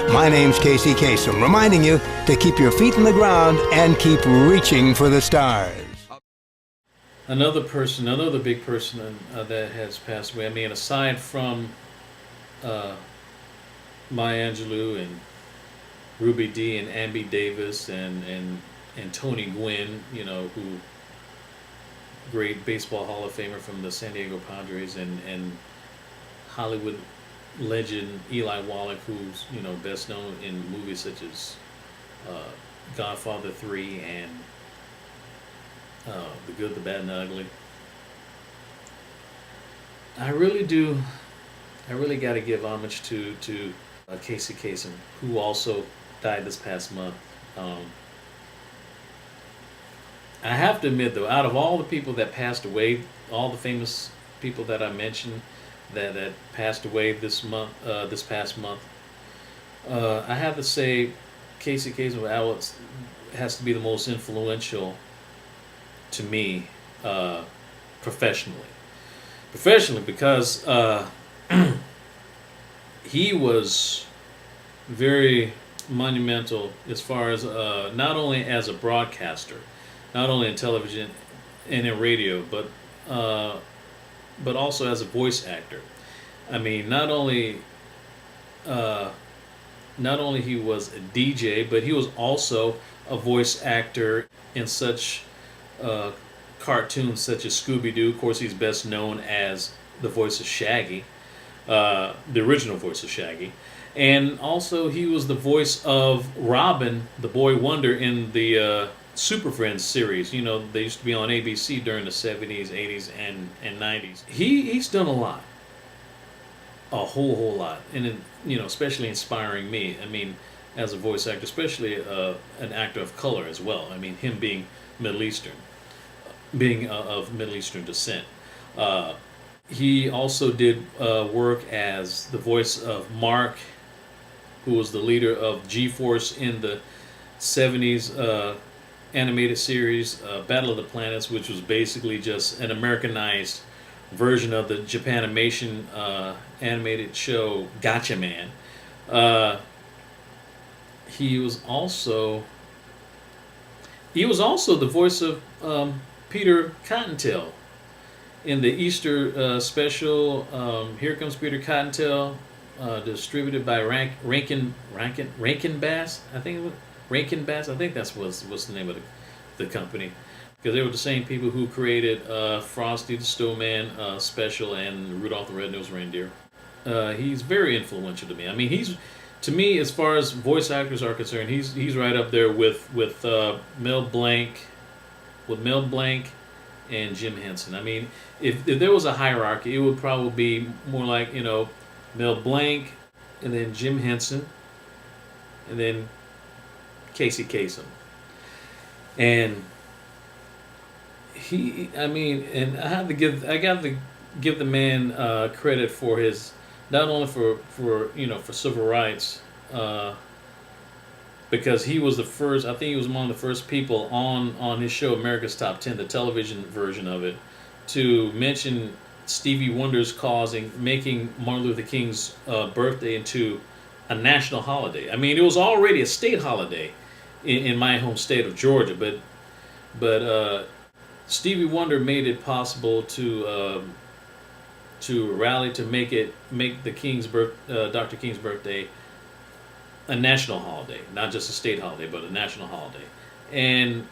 My name's Casey Kasem, reminding you to keep your feet in the ground and keep reaching for the stars. Another big person that has passed away. I mean, aside from Maya Angelou and Ruby Dee and Ambi Davis and Tony Gwynn, who great baseball Hall of Famer from the San Diego Padres, and Hollywood legend Eli Wallach, who's best known in movies such as Godfather 3 and The Good, the Bad, and the Ugly. I really got to give homage to Casey Kasem, who also died this past month. I have to admit, though, out of all the people that passed away, all the famous people that I mentioned that passed away this past month, I have to say Casey Kasem has to be the most influential to me professionally. Because he was very monumental as far as not only as a broadcaster, not only in television and in radio, but also as a voice actor. I mean, not only he was a DJ, but he was also a voice actor in such cartoons such as Scooby-Doo. Of course, he's best known as the voice of Shaggy, the original voice of Shaggy. And also he was the voice of Robin, the Boy Wonder, in the Superfriends series. They used to be on ABC during the 70s, 80s, and 90s. He's done a lot. A whole lot. And, especially inspiring me. I mean, as a voice actor, especially an actor of color as well. I mean, him being Middle Eastern, being of Middle Eastern descent. He also did work as the voice of Mark, who was the leader of G-Force in the 70s animated series Battle of the Planets, which was basically just an Americanized version of the Japanimation animated show Gotcha Man. He was also the voice of Peter Cottontail in the Easter special, Here Comes Peter Cottontail, distributed by Rankin Bass. I think it was Rankin Bass. I think that's what's the name of the company, because they were the same people who created Frosty the Snowman special and Rudolph the Red-Nosed Reindeer. He's very influential to me. I mean, to me, as far as voice actors are concerned, he's right up there with Mel Blanc and Jim Henson. I mean, if there was a hierarchy, it would probably be more like Mel Blanc, and then Jim Henson, and then Casey Kasem. And I got to give the man credit for his, not only for civil rights, because he was the first. I think he was among the first people on his show America's Top 10, the television version of it, to mention Stevie Wonder's cause in making Martin Luther King's birthday into a national holiday. I mean, it was already a state holiday in my home state of Georgia, but Stevie Wonder made it possible to rally to make the Dr. King's birthday a national holiday, not just a state holiday, but a national holiday. And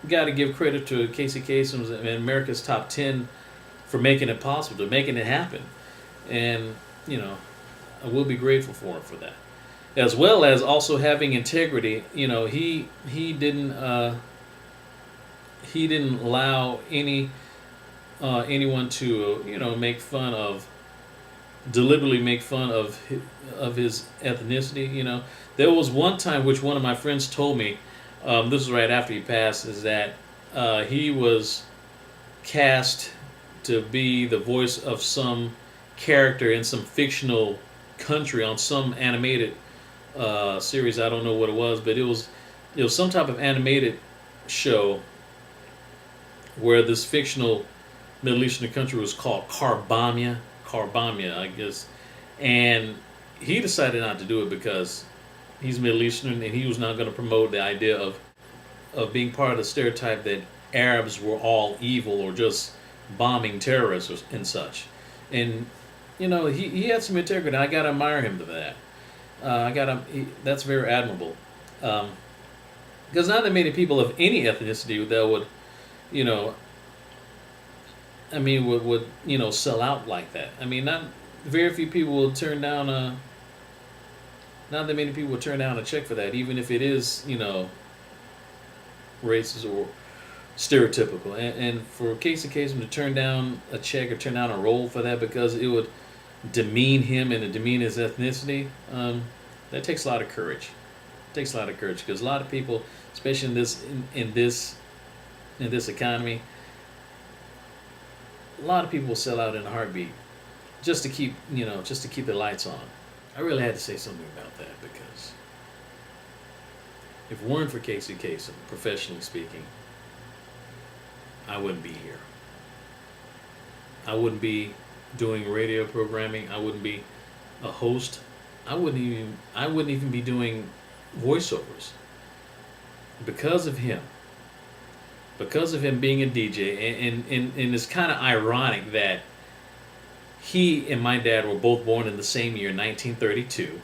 got to give credit to Casey Kasem and America's Top 10 for making it possible, to making it happen. And I will be grateful for him for that, as well as also having integrity. He didn't allow anyone to deliberately make fun of his ethnicity. There was one time which one of my friends told me, this was right after he passed, is that he was cast to be the voice of some character in some fictional country on some animated series. I don't know what it was, but it was some type of animated show where this fictional Middle Eastern country was called Carbamia, I guess. And he decided not to do it because he's Middle Eastern and he was not going to promote the idea of being part of the stereotype that Arabs were all evil or just bombing terrorists and such. And he had some integrity. I gotta admire him for that. That's very admirable. Because not that many people of any ethnicity that would, you know, would sell out like that. I mean, not very few people will turn down a. Not that many people would turn down a check for that, even if it is, racist or stereotypical. And for Casey Kasem to turn down a check or turn down a role for that because it would demean him and demean his ethnicity, that takes a lot of courage. It takes a lot of courage because a lot of people, especially in this economy, a lot of people will sell out in a heartbeat just to keep the lights on. I really had to say something about that because if it weren't for Casey Kasem, professionally speaking, I wouldn't be here. I wouldn't be doing radio programming. I wouldn't be a host. I wouldn't even be doing voiceovers because of him. Because of him being a DJ, and it's kind of ironic that he and my dad were both born in the same year, 1932.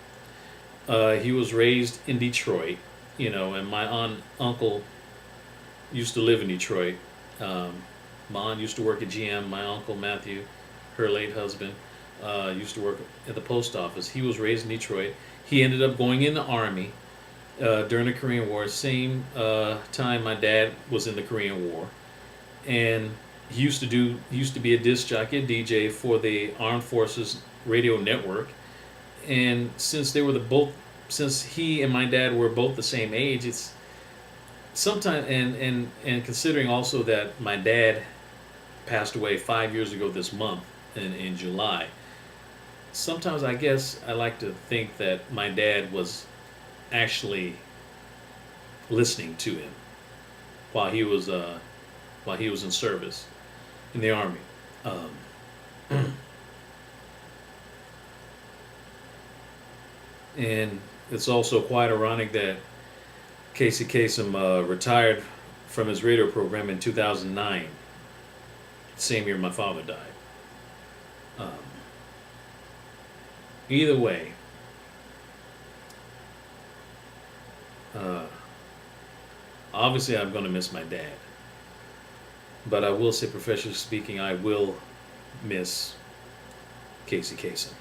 He was raised in Detroit, and my uncle used to live in Detroit. My aunt used to work at GM. My uncle Matthew, her late husband, used to work at the post office. He was raised in Detroit. He ended up going in the Army during the Korean War. Same time my dad was in the Korean War, and he used to be a disc jockey, a DJ for the Armed Forces Radio Network. And since since he and my dad were both the same age, it's sometimes and considering also that my dad passed away 5 years ago this month in July. Sometimes I guess I like to think that my dad was actually listening to him while he was in service in the Army. And it's also quite ironic that Casey Kasem retired from his radio program in 2009, same year my father died. Either way, obviously I'm going to miss my dad. But I will say, professionally speaking, I will miss Casey Kasem.